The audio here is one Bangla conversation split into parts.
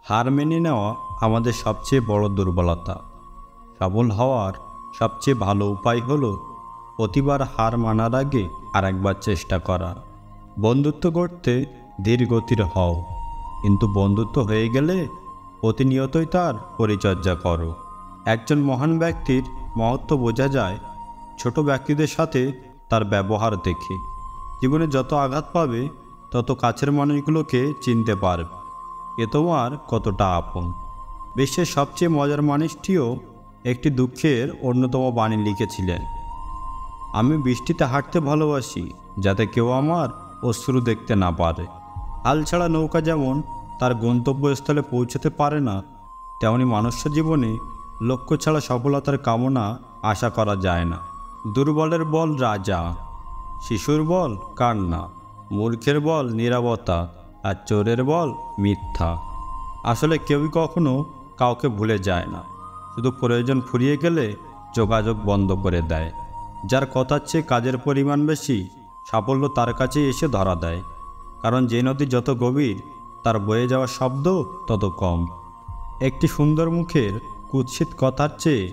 হার মেনে নেওয়া আমাদের সবচেয়ে বড় দুর্বলতা। সফল হওয়ার সবচেয়ে ভালো উপায় হলো প্রতিবার হার মানার আগে আরেকবার চেষ্টা করা। বন্ধুত্ব করতে ধীর গতির হও, কিন্তু বন্ধুত্ব হয়ে গেলে প্রতিনিয়তই তার পরিচর্যা করো। একজন মহান ব্যক্তির মহত্ব বোঝা যায় ছোট ব্যক্তিদের সাথে তার ব্যবহার দেখে। জীবনে যত আঘাত পাবে তত কাছের মানুষগুলোকে চিনতে পারবে এ তোমার কতটা আপন। বিশ্বের সবচেয়ে মজার মানুষটিও একটি দুঃখের অন্যতম বাণী লিখেছিলেন, আমি বৃষ্টিতে হাঁটতে ভালোবাসি যাতে কেউ আমার অশ্রু দেখতে না পারে। হাল ছাড়া নৌকা যেমন তার গন্তব্যস্থলে পৌঁছতে পারে না, তেমনি মনুষ্য জীবনে লক্ষ্য ছাড়া সফলতার কামনা আশা করা যায় না। দুর্বলের বল রাজা, শিশুর বল কান্না, মূর্খের বল নীরবতা, আর চোরের বল মিথ্যা। আসলে কেউই কখনো কাউকে ভুলে যায় না, শুধু প্রয়োজন ফুরিয়ে গেলে যোগাযোগ বন্ধ করে দেয়। যার কথার চেয়ে কাজের পরিমাণ বেশি, সাফল্য তার কাছেই এসে ধরা দেয়। কারণ যে নদী যত গভীর, তার বয়ে যাওয়া শব্দ তত কম। একটি সুন্দর মুখের কুৎসিত কথার চেয়ে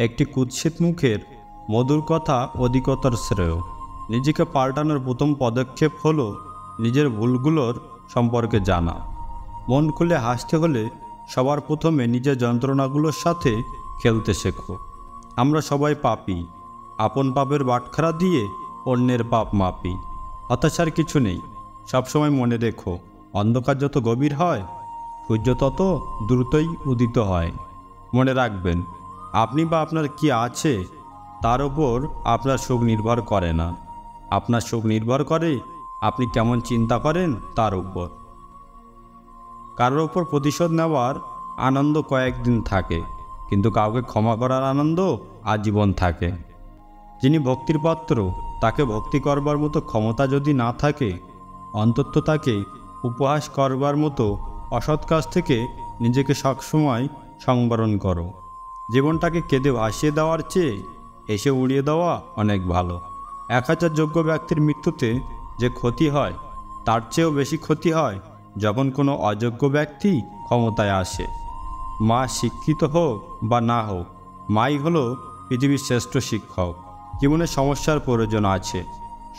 একটি কুৎসিত মুখের মধুর কথা অধিকতর শ্রেয়। নিজেকে পাল্টানোর প্রথম পদক্ষেপ হলো নিজের ভুলগুলোর সম্পর্কে জানা। মন খুলে হাসতে হলে সবার প্রথমে নিজের যন্ত্রণাগুলোর সাথে খেলতে শেখো। আমরা সবাই পাপী, আপন পাপের বাটখারা দিয়ে অন্যের পাপ মাপি। হতাশার কিছু নেই, সবসময় মনে রেখো অন্ধকার যত গভীর হয় সূর্য তত দ্রুতই উদিত হয়। মনে রাখবেন, আপনি বা আপনার কি আছে তার ওপর আপনার সুখ নির্ভর করে না, আপনার সুখ নির্ভর করে আপনি কেমন চিন্তা করেন তার উপর। কারোর ওপর প্রতিশোধ নেওয়ার আনন্দ কয়েকদিন থাকে, কিন্তু কাউকে ক্ষমা করার আনন্দ আজীবন থাকে। যিনি ভক্তির পাত্র, তাকে ভক্তি করবার মতো ক্ষমতা যদি না থাকে, অন্তত তাকে উপহাস করবার মতো অসৎ কাজ থেকে নিজেকে সবসময় সংবরণ করো। জীবনটাকে কেঁদে ভাসিয়ে দেওয়ার চেয়ে এসে উড়িয়ে দেওয়া অনেক ভালো। 1000 যোগ্য ব্যক্তির মৃত্যুতে যে ক্ষতি হয়, তার চেয়েও বেশি ক্ষতি হয় যখন কোনো অযোগ্য ব্যক্তি ক্ষমতায় আসে। মা শিক্ষিত হোক বা না হোক, মাই হলো পৃথিবীর শ্রেষ্ঠ শিক্ষক। জীবনে সমস্যার প্রয়োজন আছে,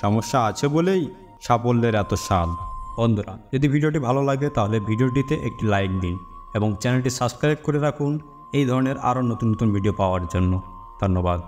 সমস্যা আছে বলেই সাফল্যের এত স্বাদ। বন্ধুরা, যদি ভিডিওটি ভালো লাগে তাহলে ভিডিওটিতে একটি লাইক দিন এবং চ্যানেলটি সাবস্ক্রাইব করে রাখুন এই ধরনের আরও নতুন নতুন ভিডিও পাওয়ার জন্য। ধন্যবাদ।